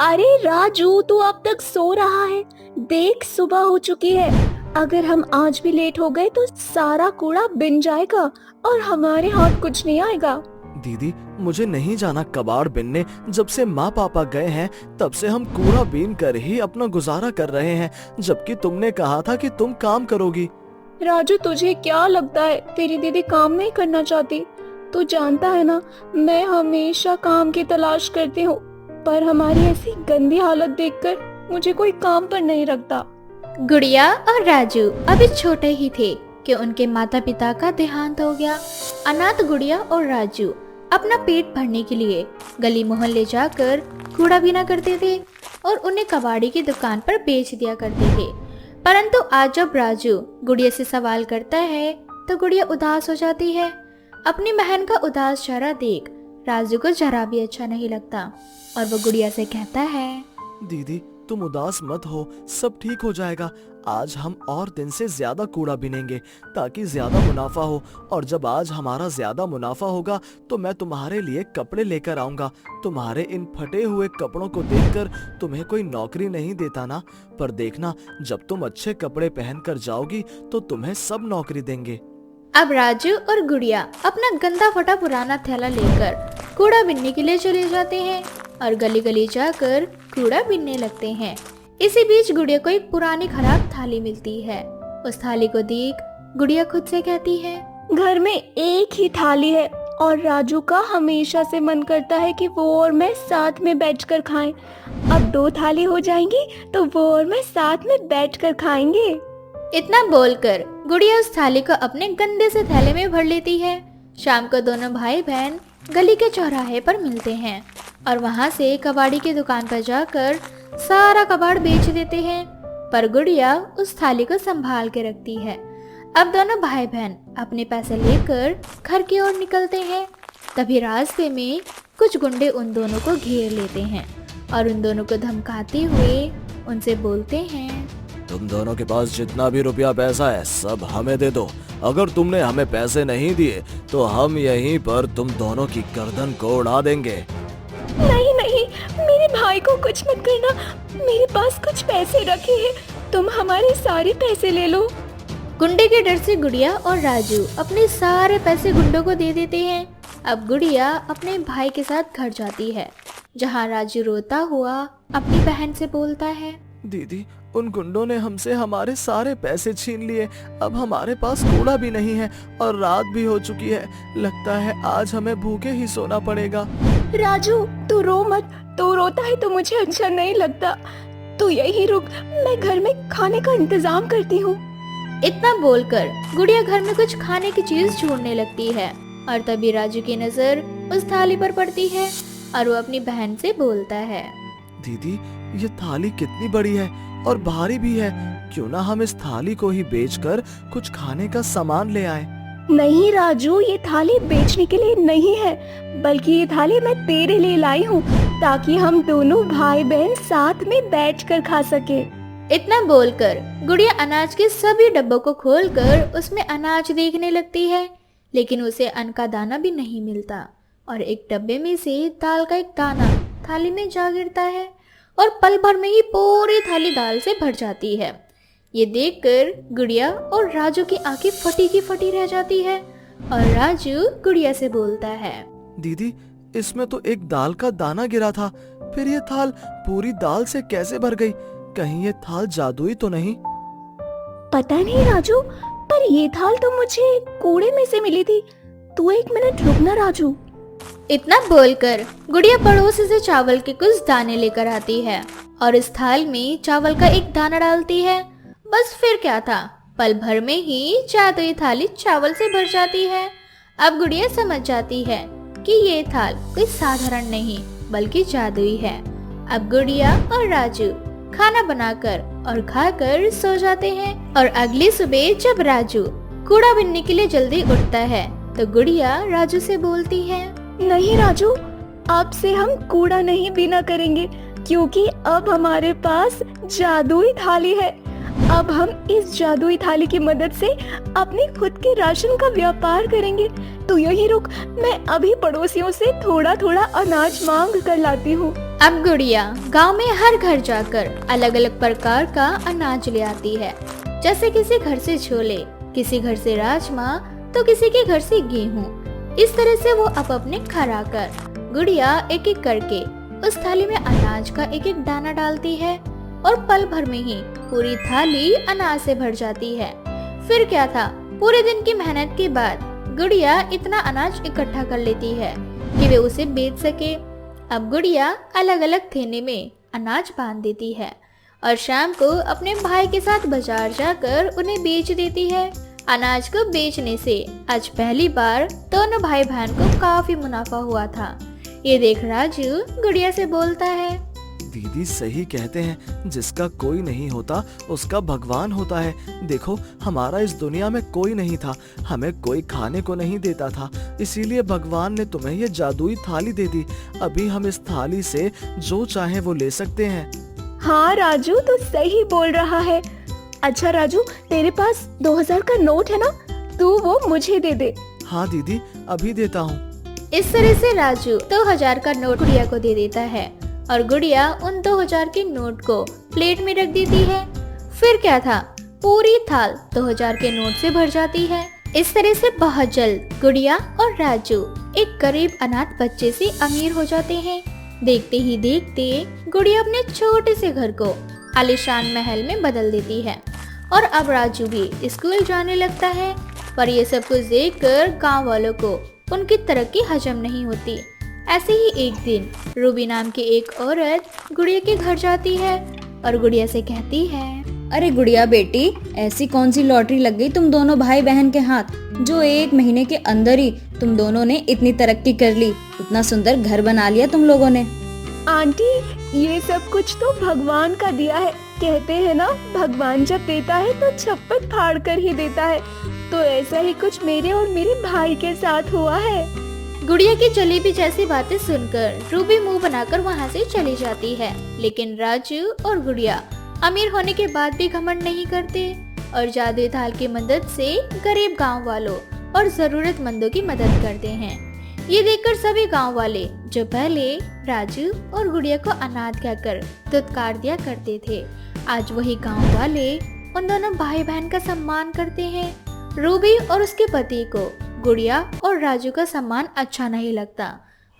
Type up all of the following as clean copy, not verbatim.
अरे राजू, तू अब तक सो रहा है? देख, सुबह हो चुकी है। अगर हम आज भी लेट हो गए तो सारा कूड़ा बिन जाएगा और हमारे हाथ कुछ नहीं आएगा। दीदी, मुझे नहीं जाना कबाड़ बिनने। जब से माँ पापा गए हैं तब से हम कूड़ा बीन कर ही अपना गुजारा कर रहे हैं, जबकि तुमने कहा था कि तुम काम करोगी। राजू, तुझे क्या लगता है तेरी दीदी काम नहीं करना चाहती? तू जानता है ना, मैं हमेशा काम की तलाश करती हूँ, पर हमारी ऐसी गंदी हालत देखकर मुझे कोई काम पर नहीं रखता। गुड़िया और राजू अभी छोटे ही थे कि उनके माता पिता का देहांत हो गया। अनाथ गुड़िया और राजू अपना पेट भरने के लिए गली मोहल्ले जाकर कूड़ा बीना करते थे और उन्हें कबाड़ी की दुकान पर बेच दिया करते थे। परंतु आज जब राजू गुड़िया से सवाल करता है तो गुड़िया उदास हो जाती है। अपनी बहन का उदास चेहरा देख राजू को जरा भी अच्छा नहीं लगता और वो गुड़िया से कहता है, दीदी, तुम उदास मत हो, सब ठीक हो जाएगा। आज हम और दिन से ज्यादा कूड़ा बिनेंगे ताकि ज्यादा मुनाफा हो, और जब आज हमारा ज्यादा मुनाफा होगा तो मैं तुम्हारे लिए कपड़े लेकर आऊंगा। तुम्हारे इन फटे हुए कपड़ों को देखकर तुम्हें कोई नौकरी नहीं देता ना, पर देखना, जब तुम अच्छे कपड़े पहनकर जाओगी तो तुम्हें सब नौकरी देंगे। अब राजू और गुड़िया अपना गंदा फटा पुराना थैला लेकर कूड़ा बीनने के लिए चले जाते हैं और गली गली जाकर कूड़ा बीनने लगते हैं। इसी बीच गुड़िया को एक पुरानी खराब थाली मिलती है। उस थाली को देख गुड़िया खुद से कहती है, घर में एक ही थाली है और राजू का हमेशा से मन करता है कि वो और मैं साथ में बैठकर खाएं। अब 2 थाली हो जाएंगी तो वो और मैं साथ में बैठकर खाएंगे। इतना बोलकर गुड़िया उस थाली को अपने गंदे से थैले में भर लेती है। शाम को दोनों भाई बहन गली के चौराहे पर मिलते हैं और वहाँ से कबाड़ी की दुकान पर जाकर सारा कबाड़ बेच देते हैं, पर गुड़िया उस थाली को संभाल के रखती है। अब दोनों भाई बहन अपने पैसे लेकर घर की ओर निकलते हैं। तभी रास्ते में कुछ गुंडे उन दोनों को घेर लेते हैं और उन दोनों को धमकाते हुए उनसे बोलते हैं, तुम दोनों के पास जितना भी रुपया पैसा है सब हमें दे दो। अगर तुमने हमें पैसे नहीं दिए तो हम यहीं पर तुम दोनों की गर्दन को उड़ा देंगे। नहीं नहीं, मेरे भाई को कुछ मत करना। मेरे पास कुछ पैसे रखे हैं, तुम हमारे सारे पैसे ले लो। गुंडे के डर से गुड़िया और राजू अपने सारे पैसे गुंडों को दे देते हैं। अब गुड़िया अपने भाई के साथ घर जाती है, जहाँ राजू रोता हुआ अपनी बहन से बोलता है, दीदी, उन गुंडों ने हमसे हमारे सारे पैसे छीन लिए। अब हमारे पास कूड़ा भी नहीं है और रात भी हो चुकी है। लगता है आज हमें भूखे ही सोना पड़ेगा। राजू, तू रो मत। तू रोता है तो मुझे अच्छा नहीं लगता। तू यहीं रुक, मैं घर में खाने का इंतजाम करती हूँ। इतना बोलकर गुड़िया घर में कुछ खाने की चीज ढूंढने लगती है और तभी राजू की नजर उस थाली पर पड़ती है और वो अपनी बहन से बोलता है, दीदी, ये थाली कितनी बड़ी है और भारी भी है। क्यों ना हम इस थाली को ही बेचकर कुछ खाने का सामान ले आए। नहीं राजू, ये थाली बेचने के लिए नहीं है, बल्कि ये थाली मैं तेरे लिए लाई हूँ ताकि हम दोनों भाई बहन साथ में बैठकर खा सके। इतना बोलकर गुड़िया अनाज के सभी डब्बों को खोलकर उसमें अनाज देखने लगती है, लेकिन उसे अन्न का दाना भी नहीं मिलता और एक डब्बे में से दाल का एक दाना थाली में जा गिरता है और पल भर में ही पूरी थाली दाल से भर जाती है। ये देखकर गुड़िया और राजू की आंखें फटी की फटी रह जाती है और राजू गुड़िया से बोलता है, दीदी, इसमें तो एक दाल का दाना गिरा था, फिर ये थाल पूरी दाल से कैसे भर गई? कहीं ये थाल जादुई तो नहीं? पता नहीं राजू, पर ये थाल तो मुझे कूड़े में से मिली थी। तू 1 मिनट रुकना राजू। इतना बोलकर गुड़िया पड़ोस से चावल के कुछ दाने लेकर आती है और इस थाल में चावल का एक दाना डालती है। बस फिर क्या था, पल भर में ही जादुई थाली चावल से भर जाती है। अब गुड़िया समझ जाती है कि ये थाल कोई साधारण नहीं बल्कि जादुई है। अब गुड़िया और राजू खाना बनाकर और खाकर सो जाते हैं और अगली सुबह जब राजू कूड़ा बीनने के लिए जल्दी उठता है तो गुड़िया राजू से बोलती है, नहीं राजू, अब से हम कूड़ा नहीं बीना करेंगे क्योंकि अब हमारे पास जादुई थाली है। अब हम इस जादुई थाली की मदद से अपने खुद के राशन का व्यापार करेंगे। तू यहीं रुक, मैं अभी पड़ोसियों से थोड़ा थोड़ा अनाज मांग कर लाती हूँ। अब गुड़िया गांव में हर घर जाकर अलग अलग प्रकार का अनाज ले आती है। जैसे किसी घर से छोले, किसी घर से राजमा, तो किसी के घर से गेहूँ। इस तरह से वो अपने घर आकर गुड़िया एक एक करके उस थाली में अनाज का एक एक दाना डालती है और पल भर में ही पूरी थाली अनाज से भर जाती है। फिर क्या था, पूरे दिन की मेहनत के बाद गुड़िया इतना अनाज इकट्ठा कर लेती है कि वे उसे बेच सके। अब गुड़िया अलग अलग थैले में अनाज बांध देती है और शाम को अपने भाई के साथ बाजार जाकर उन्हें बेच देती है। अनाज को बेचने से आज पहली बार दोनों भाई बहन को काफी मुनाफा हुआ था। ये देख राजू गुड़िया से बोलता है, दीदी सही कहते हैं, जिसका कोई नहीं होता उसका भगवान होता है। देखो, हमारा इस दुनिया में कोई नहीं था, हमें कोई खाने को नहीं देता था, इसीलिए भगवान ने तुम्हें ये जादुई थाली दे दी। अभी हम इस थाली से जो चाहे वो ले सकते हैं। हाँ राजू, तू सही बोल रहा है। अच्छा राजू, तेरे पास 2000 का नोट है ना? तू वो मुझे दे दे। हाँ दीदी, अभी देता हूँ। इस तरह से राजू 2000 का नोट गुड़िया को दे देता है और गुड़िया उन 2000 के नोट को प्लेट में रख देती है। फिर क्या था, पूरी थाल 2000 के नोट से भर जाती है। इस तरह से बहुत जल्द गुड़िया और राजू एक गरीब अनाथ बच्चे से अमीर हो जाते हैं। देखते ही देखते गुड़िया अपने छोटे से घर को आलीशान महल में बदल देती है और अब राजू भी स्कूल जाने लगता है। पर ये सब कुछ देखकर गांव वालों को उनकी तरक्की हजम नहीं होती। ऐसे ही एक दिन रूबी नाम की एक औरत गुड़िया के घर जाती है और गुड़िया से कहती है, अरे गुड़िया बेटी, ऐसी कौन सी लॉटरी लग गई तुम दोनों भाई बहन के हाथ, जो 1 महीने के अंदर ही तुम दोनों ने इतनी तरक्की कर ली, इतना सुंदर घर बना लिया तुम लोगों ने। आंटी, ये सब कुछ तो भगवान का दिया है। कहते हैं ना, भगवान जब देता है तो छप्पर फाड़ कर ही देता है। तो ऐसा ही कुछ मेरे और मेरे भाई के साथ हुआ है। गुड़िया की जलेबी जैसी बातें सुनकर रूबी मुंह बनाकर वहाँ से चली जाती है। लेकिन राजू और गुड़िया अमीर होने के बाद भी घमंड नहीं करते और जादुई थाल की मदद से गरीब गांव वालों और जरूरतमंदों की मदद करते हैं। ये देखकर सभी गांव वाले, जो पहले राजू और गुड़िया को अनाथ कहकर दुत्कार दिया करते थे, आज वही गांव वाले उन दोनों भाई बहन का सम्मान करते हैं। रूबी और उसके पति को गुड़िया और राजू का सम्मान अच्छा नहीं लगता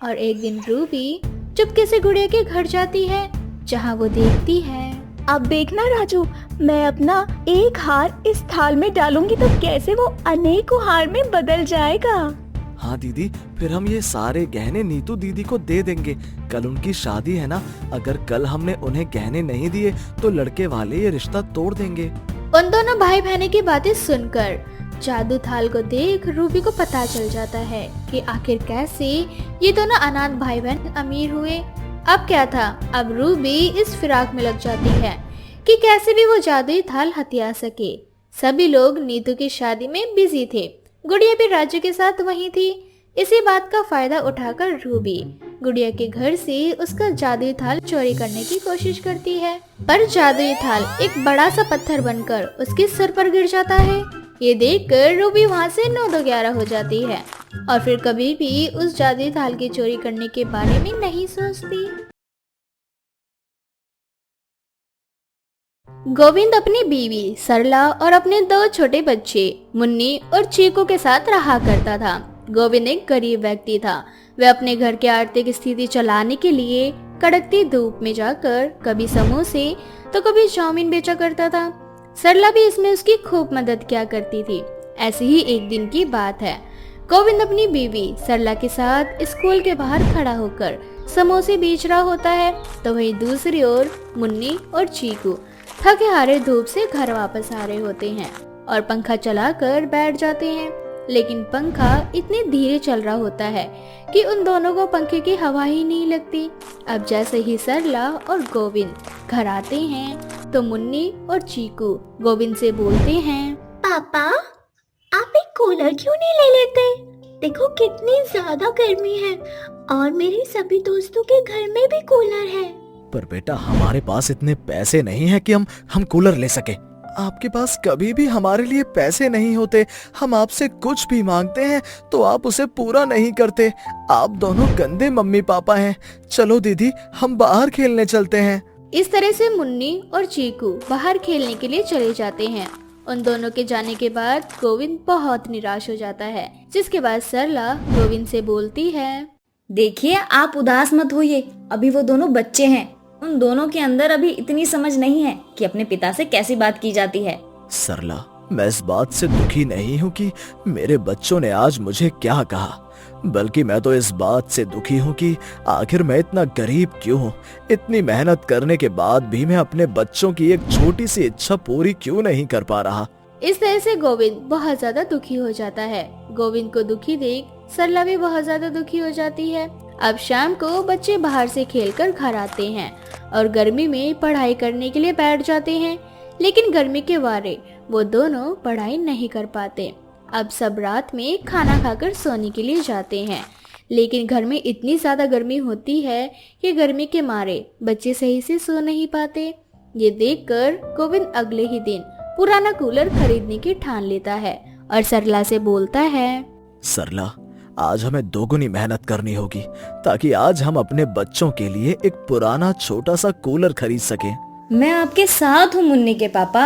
और एक दिन रूबी चुपके से गुड़िया के घर जाती है, जहाँ वो देखती है, अब देखना राजू, मैं अपना एक हार इस थाल में डालूंगी तो कैसे वो अनेकों हार में बदल जाएगा। हाँ दीदी, फिर हम ये सारे गहने नीतू दीदी को दे देंगे। कल उनकी शादी है ना, अगर कल हमने उन्हें गहने नहीं दिए तो लड़के वाले ये रिश्ता तोड़ देंगे। उन दोनों भाई बहन की बातें सुनकर जादू थाल को देख रूबी को पता चल जाता है कि आखिर कैसे ये दोनों अनाथ भाई बहन अमीर हुए। अब क्या था, अब रूबी इस फिराक में लग जाती है कि कैसे भी वो जादुई थाल हथिया सके। सभी लोग नीतू की शादी में बिजी थे, गुड़िया भी राजू के साथ वहीं थी। इसी बात का फायदा उठाकर रूबी गुड़िया के घर से उसका जादुई थाल चोरी करने की कोशिश करती है, पर जादुई थाल एक बड़ा सा पत्थर बनकर उसके सिर पर गिर जाता है। ये देखकर रूबी वहाँ से 9-11 हो जाती है और फिर कभी भी उस जादुई थाल की चोरी करने के बारे में नहीं सोचती। गोविंद अपनी बीवी सरला और अपने 2 छोटे बच्चे मुन्नी और चीकू के साथ रहा करता था। गोविंद एक गरीब व्यक्ति था। वह अपने घर की आर्थिक स्थिति चलाने के लिए कड़कती धूप में जाकर कभी समोसे तो कभी चाउमीन बेचा करता था। सरला भी इसमें उसकी खूब मदद किया करती थी। ऐसी ही एक दिन की बात है, गोविंद अपनी बीवी सरला के साथ स्कूल के बाहर खड़ा होकर समोसे बेच रहा होता है, तो वहीं दूसरी ओर मुन्नी और चीकू थके हारे धूप से घर वापस आ रहे होते हैं और पंखा चलाकर बैठ जाते हैं। लेकिन पंखा इतने धीरे चल रहा होता है कि उन दोनों को पंखे की हवा ही नहीं लगती। अब जैसे ही सरला और गोविंद घर आते हैं तो मुन्नी और चीकू गोविंद से बोलते हैं, पापा, आप एक कूलर क्यों नहीं ले लेते? देखो कितनी ज्यादा गर्मी है और मेरे सभी दोस्तों के घर में भी कूलर है। पर बेटा, हमारे पास इतने पैसे नहीं है कि हम कूलर ले सके। आपके पास कभी भी हमारे लिए पैसे नहीं होते। हम आपसे कुछ भी मांगते हैं तो आप उसे पूरा नहीं करते। आप दोनों गंदे मम्मी पापा हैं। चलो दीदी, हम बाहर खेलने चलते हैं। इस तरह से मुन्नी और चीकू बाहर खेलने के लिए चले जाते हैं। उन दोनों के जाने के बाद गोविंद बहुत निराश हो जाता है, जिसके बाद सरला गोविंद से बोलती है, देखिए आप उदास मत होइए, अभी वो दोनों बच्चे हैं। उन दोनों के अंदर अभी इतनी समझ नहीं है कि अपने पिता से कैसी बात की जाती है। सरला, मैं इस बात से दुखी नहीं हूँ कि मेरे बच्चों ने आज मुझे क्या कहा, बल्कि मैं तो इस बात से दुखी हूँ कि आखिर मैं इतना गरीब क्यों हूँ। इतनी मेहनत करने के बाद भी मैं अपने बच्चों की एक छोटी सी इच्छा पूरी क्यों नहीं कर पा रहा। इस तरह से गोविंद बहुत ज्यादा दुखी हो जाता है। गोविंद को दुखी देख सरला भी बहुत ज्यादा दुखी हो जाती है। अब शाम को बच्चे बाहर से खेलकर घर आते हैं और गर्मी में पढ़ाई करने के लिए बैठ जाते हैं, लेकिन गर्मी के मारे वो दोनों पढ़ाई नहीं कर पाते। अब सब रात में खाना खाकर सोने के लिए जाते हैं, लेकिन घर में इतनी ज्यादा गर्मी होती है कि गर्मी के मारे बच्चे सही से सो नहीं पाते। ये देखकर गोविंद अगले ही दिन पुराना कूलर खरीदने की ठान लेता है और सरला से बोलता है, सरला, आज हमें दोगुनी मेहनत करनी होगी ताकि आज हम अपने बच्चों के लिए एक पुराना छोटा सा कूलर खरीद सकें। मैं आपके साथ हूँ मुन्नी के पापा।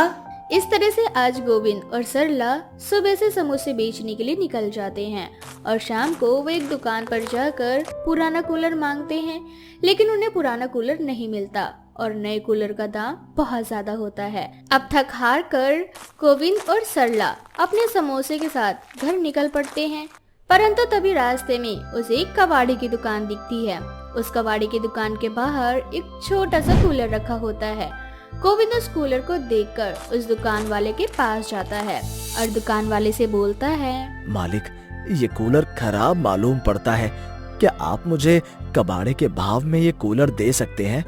इस तरह से आज गोविंद और सरला सुबह से समोसे बेचने के लिए निकल जाते हैं और शाम को वो एक दुकान पर जाकर पुराना कूलर मांगते हैं, लेकिन उन्हें पुराना कूलर नहीं मिलता और नए कूलर का दाम बहुत ज्यादा होता है। अब थक हार कर गोविंद और सरला अपने समोसे के साथ घर निकल पड़ते हैं, परंतु तभी रास्ते में उसे एक कबाड़ी की दुकान दिखती है। उस कबाड़ी की दुकान के बाहर एक छोटा सा कूलर रखा होता है। गोविंद उस कूलर को देखकर उस दुकान वाले के पास जाता है और दुकान वाले से बोलता है, मालिक, ये कूलर खराब मालूम पड़ता है, क्या आप मुझे कबाड़े के भाव में ये कूलर दे सकते हैं?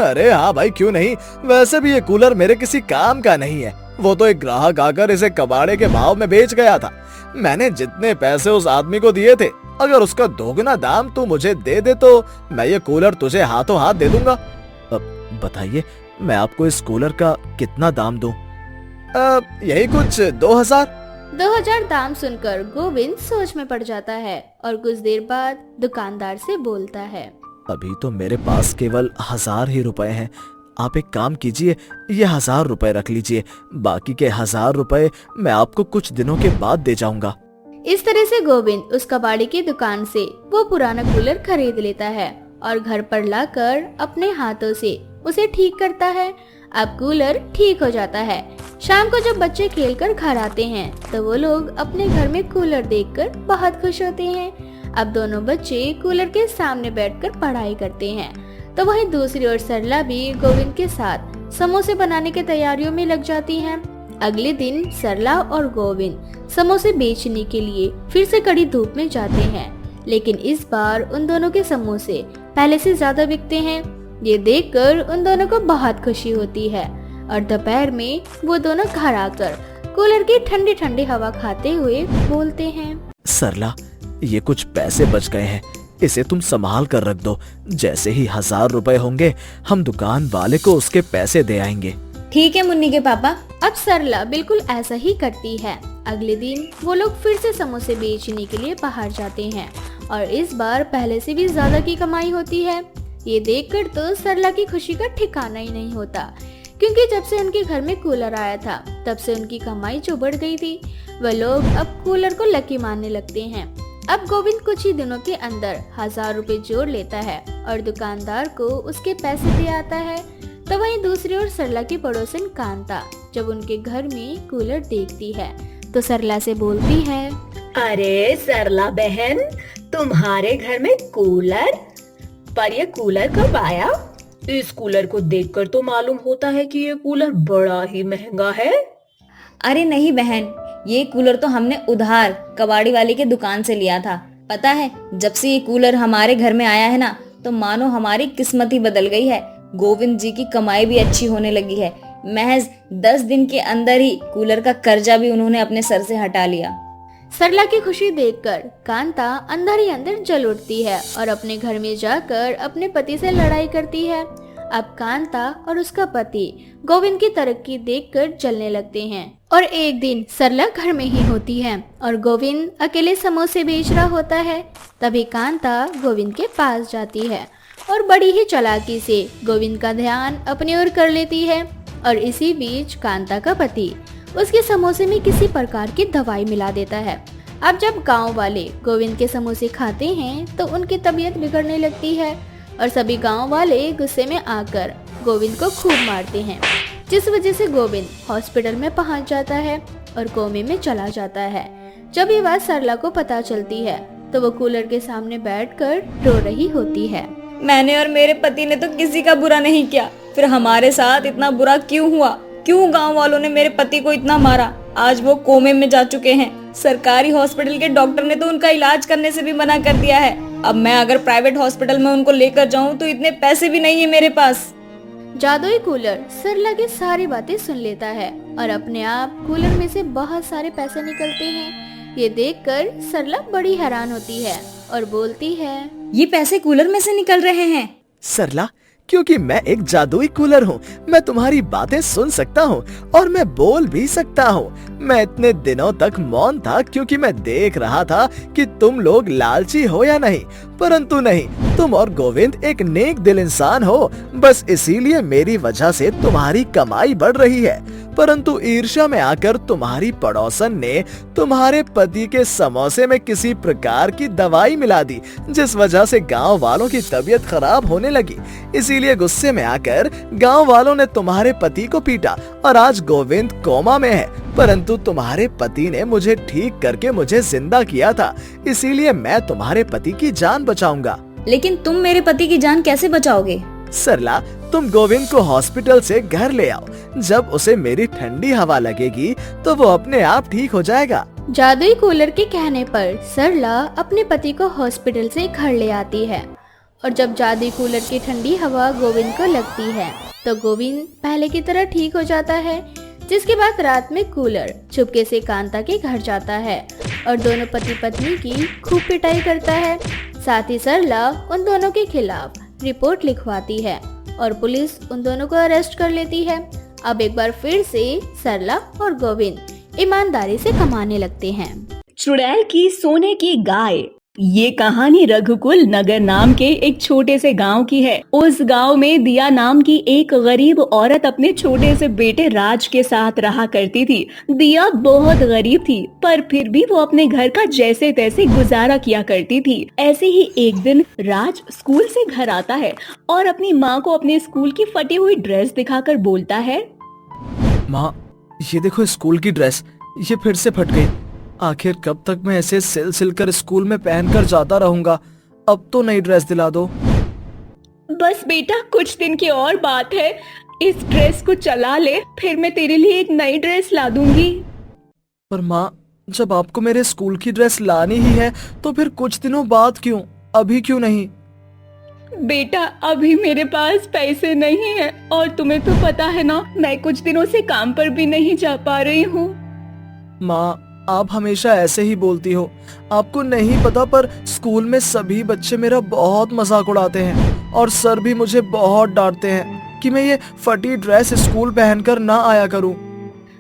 अरे हाँ भाई, क्यों नहीं। वैसे भी ये कूलर मेरे किसी काम का नहीं है। वो तो एक ग्राहक आकर इसे कबाड़े के भाव में बेच गया था। मैंने जितने पैसे उस आदमी को दिए थे, अगर उसका दोगुना दाम तू मुझे दे दे तो मैं ये कूलर तुझे हाथों हाथ दे दूंगा। अब बताइए, मैं आपको इस कूलर का कितना दाम दूं? यही कुछ 2000 दाम सुनकर गोविंद सोच में पड़ जाता है और कुछ देर बाद दुकानदार से बोलता है, अभी तो मेरे पास केवल 1000 ही रुपए हैं। आप एक काम कीजिए, ये 1000 रुपए रख लीजिए, बाकी के 1000 रुपए मैं आपको कुछ दिनों के बाद दे जाऊंगा। इस तरह से गोविंद उस कबाड़ी की दुकान से वो पुराना कूलर खरीद लेता है और घर पर लाकर अपने हाथों से उसे ठीक करता है। अब कूलर ठीक हो जाता है। शाम को जब बच्चे खेलकर घर आते हैं तो वो लोग अपने घर में कूलर देखकर बहुत खुश होते हैं। अब दोनों बच्चे कूलर के सामने बैठकर पढ़ाई करते हैं, तो वहीं दूसरी ओर सरला भी गोविंद के साथ समोसे बनाने की तैयारियों में लग जाती हैं। अगले दिन सरला और गोविंद समोसे बेचने के लिए फिर से कड़ी धूप में जाते हैं, लेकिन इस बार उन दोनों के समोसे पहले से ज्यादा बिकते हैं। ये देखकर उन दोनों को बहुत खुशी होती है और दोपहर में वो दोनों घर आकर कूलर की ठंडी ठंडी हवा खाते हुए बोलते हैं, सरला, ये कुछ पैसे बच गए हैं, इसे तुम संभाल कर रख दो। जैसे ही 1000 रुपए होंगे हम दुकान वाले को उसके पैसे दे आएंगे। ठीक है मुन्नी के पापा। अब सरला बिल्कुल ऐसा ही करती है। अगले दिन वो लोग फिर से समोसे बेचने के लिए बाहर जाते हैं और इस बार पहले से भी ज्यादा की कमाई होती है। ये देखकर तो सरला की खुशी का ठिकाना ही नहीं होता, क्योंकि जब से उनके घर में कूलर आया था तब से उनकी कमाई जो बढ़ गई थी। वह लोग अब कूलर को लकी मानने लगते हैं। अब गोविंद कुछ ही दिनों के अंदर 1000 रुपए जोड़ लेता है और दुकानदार को उसके पैसे दे आता है। तो वहीं दूसरी ओर सरला की पड़ोसन कांता जब उनके घर में कूलर देखती है तो सरला से बोलती है, अरे सरला बहन, तुम्हारे घर में कूलर? पर ये कूलर कब आया? इस कूलर को देखकर तो मालूम होता है कि ये कूलर बड़ा ही महंगा है। अरे नहीं बहन, ये कूलर तो हमने उधार कबाड़ी वाले के दुकान से लिया था। पता है, जब से ये कूलर हमारे घर में आया है ना, तो मानो हमारी किस्मत ही बदल गई है। गोविंद जी की कमाई भी अच्छी होने लगी है। महज 10 दिन के अंदर ही कूलर का कर्जा भी उन्होंने अपने सर से हटा लिया। सरला की खुशी देखकर कांता अंदर ही अंदर जल उठती है और अपने घर में जाकर अपने पति से लड़ाई करती है। अब कांता और उसका पति गोविंद की तरक्की देखकर जलने लगते हैं। और एक दिन सरला घर में ही होती है और गोविंद अकेले समोसे बेच रहा होता है। तभी कांता गोविंद के पास जाती है और बड़ी ही चालाकी से गोविंद का ध्यान अपनी ओर कर लेती है। और इसी बीच कांता का पति उसके समोसे में किसी प्रकार की दवाई मिला देता है। अब जब गांव वाले गोविंद के समोसे खाते हैं तो उनकी तबीयत बिगड़ने लगती है और सभी गांव वाले गुस्से में आकर गोविंद को खूब मारते हैं, जिस वजह से गोविंद हॉस्पिटल में पहुंच जाता है और कोमे में चला जाता है। जब ये बात सरला को पता चलती है तो वो कूलर के सामने बैठकर रो रही होती है। मैंने और मेरे पति ने तो किसी का बुरा नहीं किया, फिर हमारे साथ इतना बुरा क्यों हुआ? क्यों गांव वालों ने मेरे पति को इतना मारा? आज वो कोमे में जा चुके हैं। सरकारी हॉस्पिटल के डॉक्टर ने तो उनका इलाज करने से भी मना कर दिया है। अब मैं अगर प्राइवेट हॉस्पिटल में उनको लेकर जाऊं तो इतने पैसे भी नहीं है मेरे पास। जादुई कूलर सरला की सारी बातें सुन लेता है और अपने आप कूलर में से बहुत सारे पैसे निकलते हैं। ये देखकर सरला बड़ी हैरान होती है और बोलती है, ये पैसे कूलर में से निकल रहे हैं? सरला, क्योंकि मैं एक जादुई कूलर हूँ, मैं तुम्हारी बातें सुन सकता हूँ और मैं बोल भी सकता हूँ। मैं इतने दिनों तक मौन था क्योंकि मैं देख रहा था कि तुम लोग लालची हो या नहीं, परंतु नहीं, तुम और गोविंद एक नेक दिल इंसान हो। बस इसीलिए मेरी वजह से तुम्हारी कमाई बढ़ रही है। परंतु ईर्ष्या में आकर तुम्हारी पड़ोसन ने तुम्हारे पति के समोसे में किसी प्रकार की दवाई मिला दी, जिस वजह से गांव वालों की तबीयत खराब होने लगी। इसीलिए गुस्से में आकर गांव वालों ने तुम्हारे पति को पीटा और आज गोविंद कोमा में है। परंतु तुम्हारे पति ने मुझे ठीक करके मुझे जिंदा किया था, इसीलिए मैं तुम्हारे पति की जान बचाऊंगा। लेकिन तुम मेरे पति की जान कैसे बचाओगे? सरला, तुम गोविंद को हॉस्पिटल से घर ले आओ। जब उसे मेरी ठंडी हवा लगेगी तो वो अपने आप ठीक हो जाएगा। जादुई कूलर के कहने पर सरला अपने पति को हॉस्पिटल से घर ले आती है और जब जादुई कूलर की ठंडी हवा गोविंद को लगती है तो गोविंद पहले की तरह ठीक हो जाता है। जिसके बाद रात में कूलर चुपके से कांता के घर जाता है और दोनों पति पत्नी की खूब पिटाई करता है। साथ ही सरला उन दोनों के खिलाफ रिपोर्ट लिखवाती है और पुलिस उन दोनों को अरेस्ट कर लेती है। अब एक बार फिर से सरला और गोविंद ईमानदारी से कमाने लगते हैं। चुड़ैल की सोने की गाय। ये कहानी रघुकुल नगर नाम के एक छोटे से गांव की है। उस गांव में दिया नाम की एक गरीब औरत अपने छोटे से बेटे राज के साथ रहा करती थी। दिया बहुत गरीब थी, पर फिर भी वो अपने घर का जैसे तैसे गुजारा किया करती थी। ऐसे ही एक दिन राज स्कूल से घर आता है और अपनी माँ को अपने स्कूल की फटी हुई ड्रेस दिखाकर बोलता है, माँ, ये देखो स्कूल की ड्रेस, ये फिर से फट गई। आखिर कब तक मैं ऐसे सिल सिल कर स्कूल में पहनकर जाता रहूंगा? अब तो नई ड्रेस दिला दो। बस बेटा, कुछ दिन की और बात है। इस ड्रेस को चला ले, फिर मैं तेरे लिए एक नई ड्रेस ला दूंगी। पर माँ, जब आपको मेरे स्कूल की ड्रेस लानी ही है तो फिर कुछ दिनों बाद क्यों, अभी क्यों नहीं? बेटा, अभी मेरे पास पैसे नहीं है और तुम्हें तो पता है ना, मैं कुछ दिनों से काम पर भी नहीं जा पा रही हूँ। माँ, आप हमेशा ऐसे ही बोलती हो। आपको नहीं पता, पर स्कूल में सभी बच्चे मेरा बहुत मजाक उड़ाते हैं और सर भी मुझे बहुत डांटते हैं कि मैं ये फटी ड्रेस स्कूल पहनकर ना आया करूं।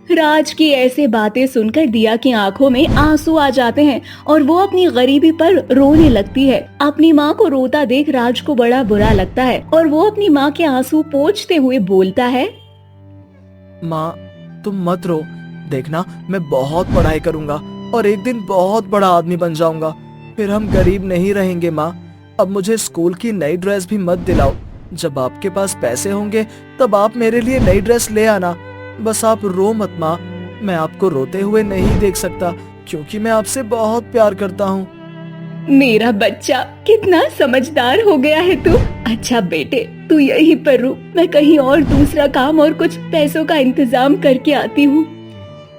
राज की ऐसे बातें सुनकर दिया की आंखों में आंसू आ जाते हैं और वो अपनी गरीबी पर रोने लगती है। अपनी माँ को रोता देख राज को बड़ा बुरा लगता है और वो अपनी माँ के आंसू पोंछते हुए बोलता है, माँ, तुम मत रो। देखना, मैं बहुत पढ़ाई करूंगा और एक दिन बहुत बड़ा आदमी बन जाऊंगा। फिर हम गरीब नहीं रहेंगे माँ। अब मुझे स्कूल की नई ड्रेस भी मत दिलाओ। जब आपके पास पैसे होंगे तब आप मेरे लिए नई ड्रेस ले आना। बस आप रो मत माँ। मैं आपको रोते हुए नहीं देख सकता क्योंकि मैं आपसे बहुत प्यार करता हूँ। मेरा बच्चा कितना समझदार हो गया है तू। अच्छा बेटे, तू यहीं पर रुक, मैं कहीं और दूसरा काम और कुछ पैसों का इंतजाम करके आती हूँ।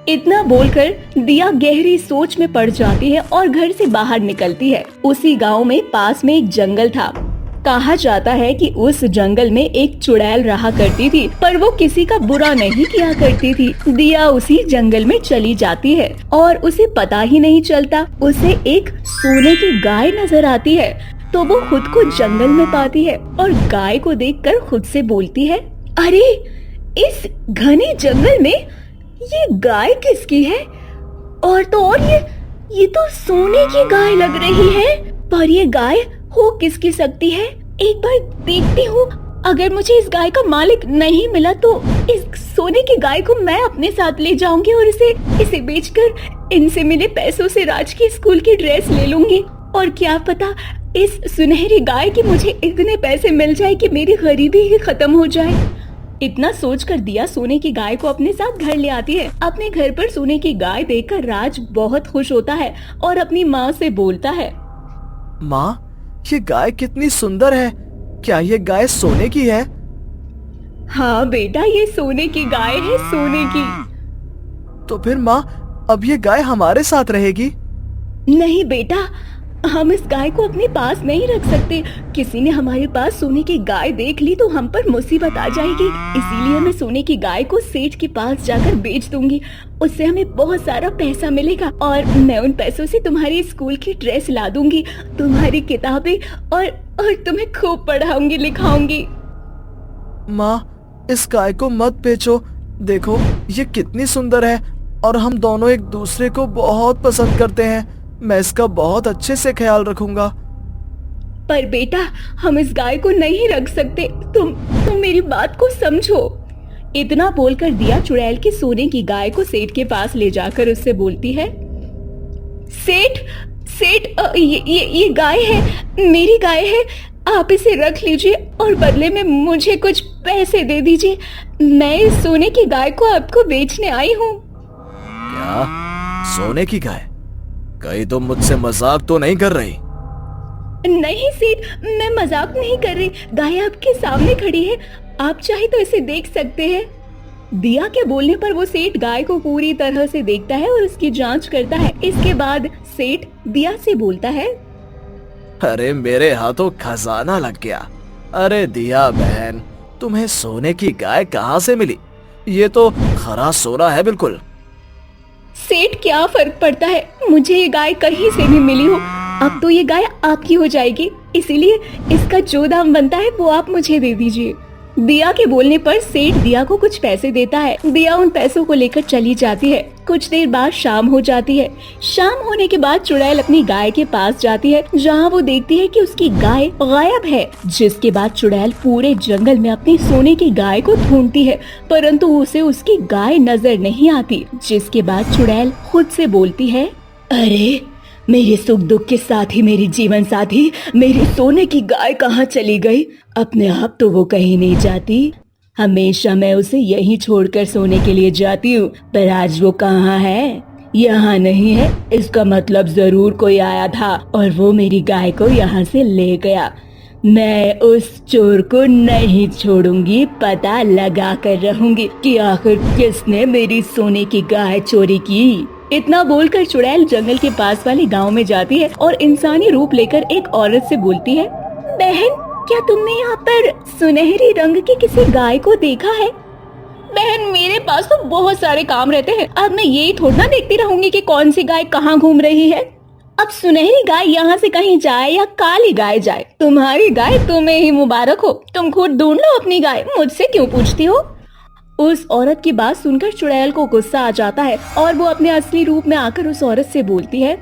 इतना बोलकर दिया गहरी सोच में पड़ जाती है और घर से बाहर निकलती है। उसी गांव में पास में एक जंगल था। कहा जाता है कि उस जंगल में एक चुड़ैल रहा करती थी, पर वो किसी का बुरा नहीं किया करती थी। दिया उसी जंगल में चली जाती है और उसे पता ही नहीं चलता उसे एक सोने की गाय नजर आती है। तो वो खुद को जंगल में पाती है और गाय को देखकर खुद से बोलती है, अरे इस घने जंगल में ये गाय किसकी है? और तो और ये तो सोने की गाय लग रही है। पर ये गाय हो किसकी सकती है? एक बार देखती हूँ। अगर मुझे इस गाय का मालिक नहीं मिला तो इस सोने की गाय को मैं अपने साथ ले जाऊंगी और इसे बेचकर इनसे मिले पैसों से राज की स्कूल की ड्रेस ले लूंगी। और क्या पता इस सुनहरी गाय की मुझे इतने पैसे मिल जाए कि मेरी गरीबी ही खत्म हो जाए। इतना सोचकर दिया सोने की गाय को अपने साथ घर ले आती है। अपने घर पर सोने की गाय देखकर राज बहुत खुश होता है और अपनी माँ से बोलता है, माँ, ये गाय कितनी सुंदर है। क्या ये गाय सोने की है? हाँ बेटा, ये सोने की गाय है, सोने की। तो फिर माँ, अब ये गाय हमारे साथ रहेगी? नहीं बेटा, हम इस गाय को अपने पास नहीं रख सकते। किसी ने हमारे पास सोने की गाय देख ली तो हम पर मुसीबत आ जाएगी। इसीलिए मैं सोने की गाय को सेठ के पास जाकर बेच दूंगी। उससे हमें बहुत सारा पैसा मिलेगा और मैं उन पैसों से तुम्हारी स्कूल की ड्रेस ला दूंगी, तुम्हारी किताबें और तुम्हें खूब पढ़ाऊंगी लिखाऊंगी। माँ, इस गाय को मत बेचो। देखो ये कितनी सुंदर है और हम दोनों एक दूसरे को बहुत पसंद करते हैं। मैं इसका बहुत अच्छे से ख्याल रखूंगा। पर बेटा, हम इस गाय को नहीं रख सकते। तुम मेरी बात को समझो। इतना बोलकर दिया चुड़ैल की सोने की गाय को सेठ के पास ले जाकर उससे बोलती है, सेठ सेठ ये गाय है, मेरी गाय है। आप इसे रख लीजिए और बदले में मुझे कुछ पैसे दे दीजिए। मैं इस सोने की गाय को आपको बेचने आई हूँ। क्या? सोने की गाय? कहीं तुम मुझसे मजाक तो नहीं कर रही? नहीं सेठ, मैं मजाक नहीं कर रही। गाय आपके सामने खड़ी है, आप चाहे तो इसे देख सकते हैं। दिया के बोलने पर वो सेठ गाय को पूरी तरह से देखता है और उसकी जांच करता है। इसके बाद सेठ दिया से बोलता है, अरे मेरे हाथों खजाना लग गया। अरे दिया बहन, तुम्हें सोने की गाय कहाँ से मिली? ये तो खरा सोना है बिल्कुल। सेठ क्या फर्क पड़ता है, मुझे ये गाय कहीं से भी मिली हो, अब तो ये गाय आपकी हो जाएगी। इसीलिए इसका जो दाम बनता है वो आप मुझे दे दीजिए। दिया के बोलने पर सेठ दिया को कुछ पैसे देता है। दिया उन पैसों को लेकर चली जाती है। कुछ देर बाद शाम हो जाती है। शाम होने के बाद चुड़ैल अपनी गाय के पास जाती है, जहाँ वो देखती है कि उसकी गाय गायब है। जिसके बाद चुड़ैल पूरे जंगल में अपनी सोने की गाय को ढूंढती है, परंतु उसे उसकी गाय नजर नहीं आती। जिसके बाद चुड़ैल खुद से बोलती है, अरे मेरे सुख दुख के साथ ही मेरी जीवन साथी मेरी सोने की गाय कहाँ चली गई? अपने आप तो वो कहीं नहीं जाती। हमेशा मैं उसे यहीं छोड़कर सोने के लिए जाती हूँ, पर आज वो कहाँ है? यहाँ नहीं है। इसका मतलब जरूर कोई आया था और वो मेरी गाय को यहाँ से ले गया। मैं उस चोर को नहीं छोड़ूंगी, पता लगा कर रहूंगी कि आखिर किसने मेरी सोने की गाय चोरी की। इतना बोलकर चुड़ैल जंगल के पास वाले गांव में जाती है और इंसानी रूप लेकर एक औरत से बोलती है, बहन क्या तुमने यहाँ पर सुनहरी रंग की किसी गाय को देखा है? बहन मेरे पास तो बहुत सारे काम रहते हैं, अब मैं यही थोड़ा ना देखती रहूंगी कि कौन सी गाय कहाँ घूम रही है। अब सुनहरी गाय यहाँ से कहीं जाए या काली गाय जाए, तुम्हारी गाय तुम्हें ही मुबारक हो। तुम खुद ढूंढ लो अपनी गाय, मुझसे क्यों पूछती हो? उस औरत की बात सुनकर चुड़ैल को गुस्सा आ जाता है और वो अपने असली रूप में आकर उस औरत से बोलती है,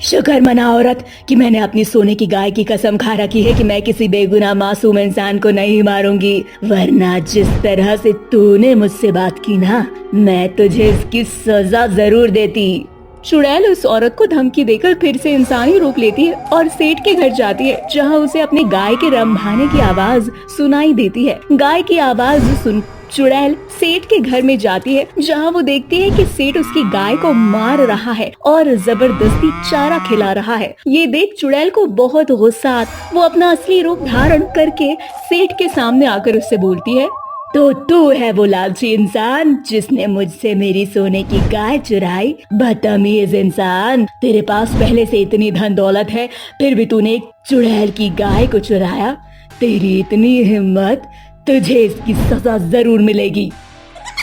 शुक्र मना औरत कि मैंने अपनी सोने की गाय की कसम खा रखी है कि मैं किसी बेगुनाह मासूम इंसान को नहीं मारूंगी, वरना जिस तरह से तूने मुझसे बात की ना, मैं तुझे इसकी सजा जरूर देती। चुड़ैल उस औरत को धमकी देकर फिर से इंसानी रूप लेती है और सेठ के घर जाती है, जहाँ उसे अपनी गाय के रंभाने की आवाज सुनाई देती है। गाय की आवाज सुन चुड़ैल सेठ के घर में जाती है, जहाँ वो देखती है कि सेठ उसकी गाय को मार रहा है और जबरदस्ती चारा खिला रहा है। ये देख चुड़ैल को बहुत गुस्सा आता, वो अपना असली रूप धारण करके सेठ के सामने आकर उससे बोलती है, तो तू है वो लालची इंसान जिसने मुझसे मेरी सोने की गाय चुराई? बदतमीज इंसान, तेरे पास पहले से इतनी धन दौलत है, फिर भी तूने एक चुड़ैल की गाय को चुराया। तेरी इतनी हिम्मत, तुझे इसकी सजा जरूर मिलेगी।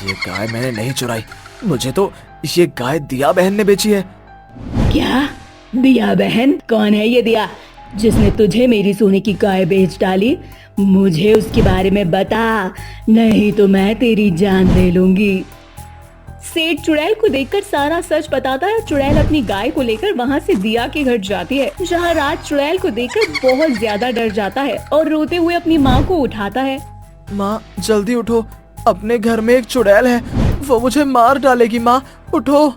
ये गाय मैंने नहीं चुराई, मुझे तो ये गाय दिया बहन ने बेची है। क्या? दिया बहन? कौन है ये दिया? जिसने तुझे मेरी सोने की गाय बेच डाली? मुझे उसके बारे में बता, नहीं तो मैं तेरी जान ले लूंगी। सेठ चुड़ैल को देखकर सारा सच बताता है। चुड़ैल अपनी गाय को लेकर वहाँ से दिया के घर जाती है, जहाँ राज चुड़ैल को देखकर बहुत ज्यादा डर जाता है और रोते हुए अपनी माँ को उठाता है। माँ जल्दी उठो, अपने घर में एक चुड़ैल है, वो मुझे मार डालेगी। माँ उठो।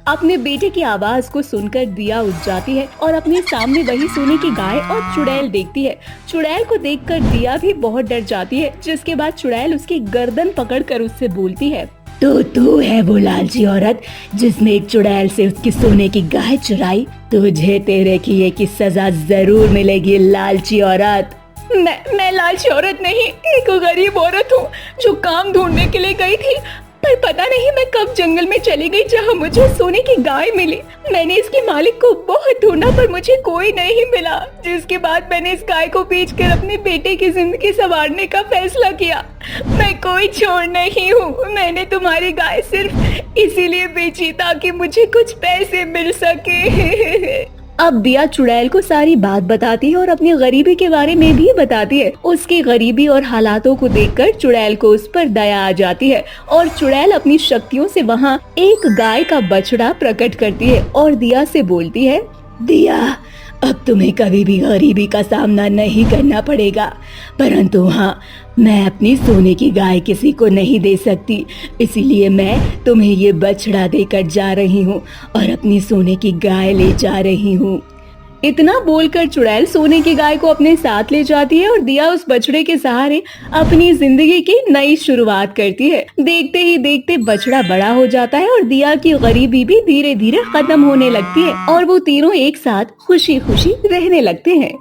अपने बेटे की आवाज को सुनकर दिया उठ जाती है और अपने सामने वही सोने की गाय और चुड़ैल देखती है। चुड़ैल को देखकर दिया भी बहुत डर जाती है, जिसके बाद चुड़ैल उसकी गर्दन पकड़कर उससे बोलती है, तो तू है वो लालची औरत जिसने एक चुड़ैल से उसकी सोने की गाय चुराई? तुझे तेरे किए की सजा जरूर मिलेगी लालची औरत। मैं लालची औरत नहीं, एक गरीब औरत हूँ जो काम ढूंढने के लिए गई थी, पर पता नहीं मैं कब जंगल में चली गई जहाँ मुझे सोने की गाय मिली। मैंने इसके मालिक को बहुत ढूंढा पर मुझे कोई नहीं मिला, जिसके बाद मैंने इस गाय को बेचकर अपने बेटे की जिंदगी संवारने का फैसला किया। मैं कोई चोर नहीं हूँ, मैंने तुम्हारी गाय सिर्फ इसीलिए बेची ताकि मुझे कुछ पैसे मिल सके। अब दिया चुड़ैल को सारी बात बताती है और अपनी गरीबी के बारे में भी बताती है। उसकी गरीबी और हालातों को देखकर चुड़ैल को उस पर दया आ जाती है और चुड़ैल अपनी शक्तियों से वहाँ एक गाय का बछड़ा प्रकट करती है और दिया से बोलती है, दिया अब तुम्हें कभी भी गरीबी का सामना नहीं करना पड़ेगा, परंतु हाँ, मैं अपनी सोने की गाय किसी को नहीं दे सकती, इसीलिए मैं तुम्हें ये बछड़ा देकर जा रही हूँ और अपनी सोने की गाय ले जा रही हूँ। इतना बोलकर चुड़ैल सोने की गाय को अपने साथ ले जाती है और दिया उस बछड़े के सहारे अपनी जिंदगी की नई शुरुआत करती है। देखते ही देखते बछड़ा बड़ा हो जाता है और दिया की गरीबी भी धीरे धीरे खत्म होने लगती है और वो तीनों एक साथ खुशी खुशी रहने लगते हैं।